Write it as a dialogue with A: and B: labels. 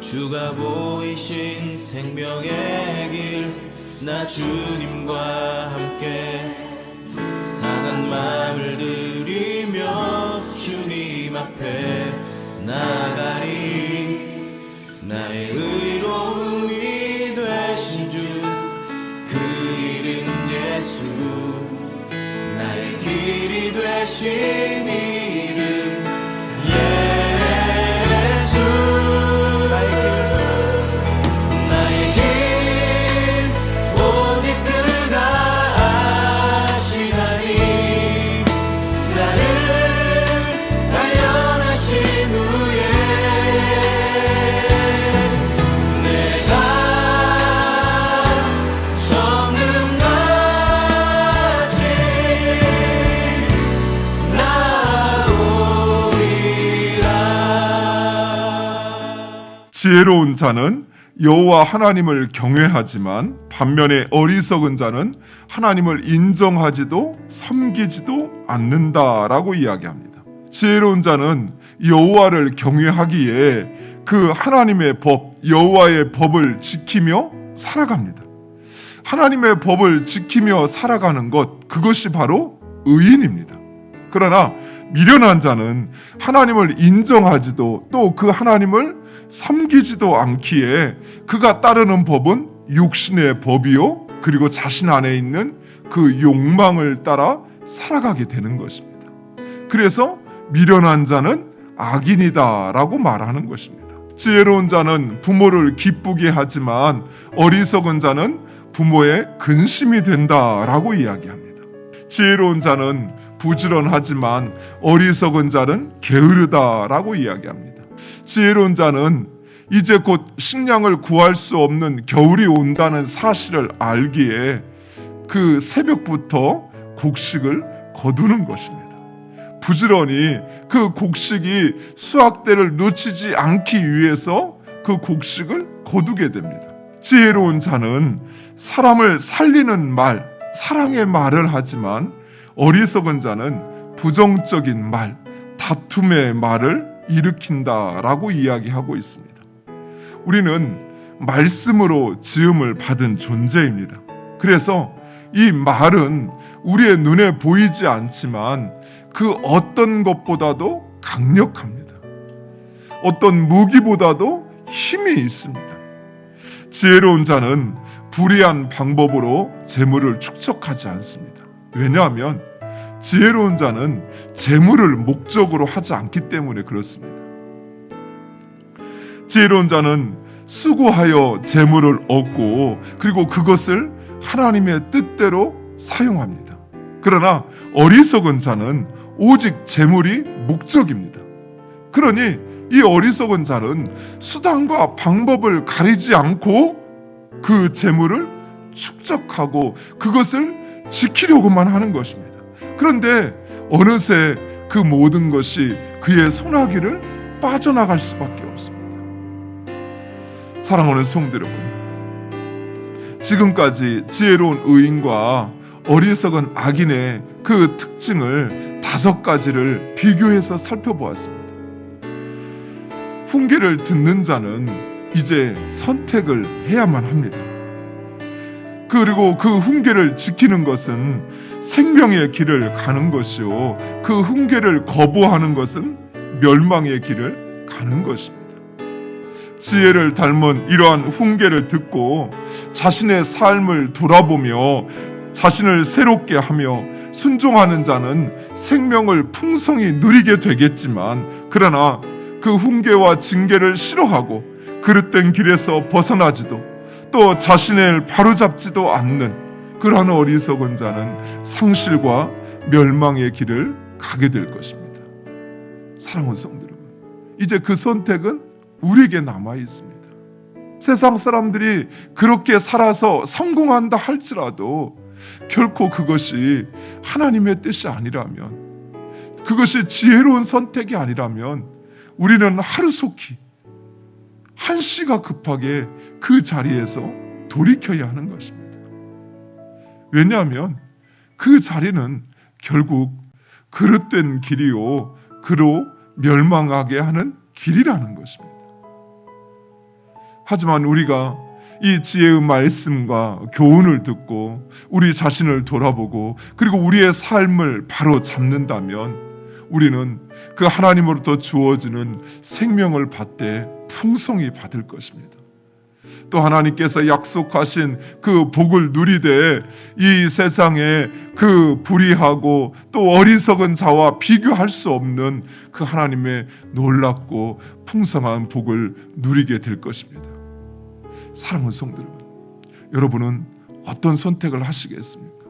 A: 주가 보이신 생명의 길, 나 주님과 함께 상한 마음을 들이며 주님 앞에 나가리. 나의 의로움이 되신 주, 그 이름 예수. 나의 길이 되신 이름 예수. 나의 길 오직 그가 아시나니. 나를 단련하신 후에 내가 정금같이 나오리라.
B: 지혜로운 자는 여호와 하나님을 경외하지만 반면에 어리석은 자는 하나님을 인정하지도 섬기지도 않는다라고 이야기합니다. 지혜로운 자는 여호와를 경외하기에 그 하나님의 법, 여호와의 법을 지키며 살아갑니다. 하나님의 법을 지키며 살아가는 것, 그것이 바로 의인입니다. 그러나 미련한 자는 하나님을 인정하지도 또 그 하나님을 섬기지도 않기에 그가 따르는 법은 육신의 법이요, 그리고 자신 안에 있는 그 욕망을 따라 살아가게 되는 것입니다. 그래서 미련한 자는 악인이다라고 말하는 것입니다. 지혜로운 자는 부모를 기쁘게 하지만 어리석은 자는 부모의 근심이 된다라고 이야기합니다. 지혜로운 자는 부지런하지만 어리석은 자는 게으르다라고 이야기합니다. 지혜로운 자는 이제 곧 식량을 구할 수 없는 겨울이 온다는 사실을 알기에 그 새벽부터 곡식을 거두는 것입니다. 부지런히 그 곡식이 수확대를 놓치지 않기 위해서 그 곡식을 거두게 됩니다. 지혜로운 자는 사람을 살리는 말, 사랑의 말을 하지만 어리석은 자는 부정적인 말, 다툼의 말을 일으킨다라고 이야기하고 있습니다. 우리는 말씀으로 지음을 받은 존재입니다. 그래서 이 말은 우리의 눈에 보이지 않지만 그 어떤 것보다도 강력합니다. 어떤 무기보다도 힘이 있습니다. 지혜로운 자는 불의한 방법으로 재물을 축적하지 않습니다. 왜냐하면 지혜로운 자는 재물을 목적으로 하지 않기 때문에 그렇습니다. 지혜로운 자는 수고하여 재물을 얻고 그리고 그것을 하나님의 뜻대로 사용합니다. 그러나 어리석은 자는 오직 재물이 목적입니다. 그러니 이 어리석은 자는 수단과 방법을 가리지 않고 그 재물을 축적하고 그것을 지키려고만 하는 것입니다. 그런데 어느새 그 모든 것이 그의 손아귀를 빠져나갈 수밖에 없습니다. 사랑하는 성도 여러분, 지금까지 지혜로운 의인과 어리석은 악인의 그 특징을 5가지를 비교해서 살펴보았습니다. 훈계를 듣는 자는 이제 선택을 해야만 합니다. 그리고 그 훈계를 지키는 것은 생명의 길을 가는 것이요, 그 훈계를 거부하는 것은 멸망의 길을 가는 것입니다. 지혜를 닮은 이러한 훈계를 듣고 자신의 삶을 돌아보며 자신을 새롭게 하며 순종하는 자는 생명을 풍성히 누리게 되겠지만, 그러나 그 훈계와 징계를 싫어하고 그릇된 길에서 벗어나지도 또 자신을 바로잡지도 않는 그러한 어리석은 자는 상실과 멸망의 길을 가게 될 것입니다. 사랑하는 성도 여러분, 이제 그 선택은 우리에게 남아 있습니다. 세상 사람들이 그렇게 살아서 성공한다 할지라도 결코 그것이 하나님의 뜻이 아니라면, 그것이 지혜로운 선택이 아니라면 우리는 하루속히 한시가 급하게 그 자리에서 돌이켜야 하는 것입니다. 왜냐하면 그 자리는 결국 그릇된 길이요 그로 멸망하게 하는 길이라는 것입니다. 하지만 우리가 이 지혜의 말씀과 교훈을 듣고 우리 자신을 돌아보고 그리고 우리의 삶을 바로 잡는다면 우리는 그 하나님으로부터 주어지는 생명을 받되 풍성히 받을 것입니다. 또 하나님께서 약속하신 그 복을 누리되 이 세상에 그 불의하고 또 어리석은 자와 비교할 수 없는 그 하나님의 놀랍고 풍성한 복을 누리게 될 것입니다. 사랑하는 성도 여러분, 여러분은 어떤 선택을 하시겠습니까?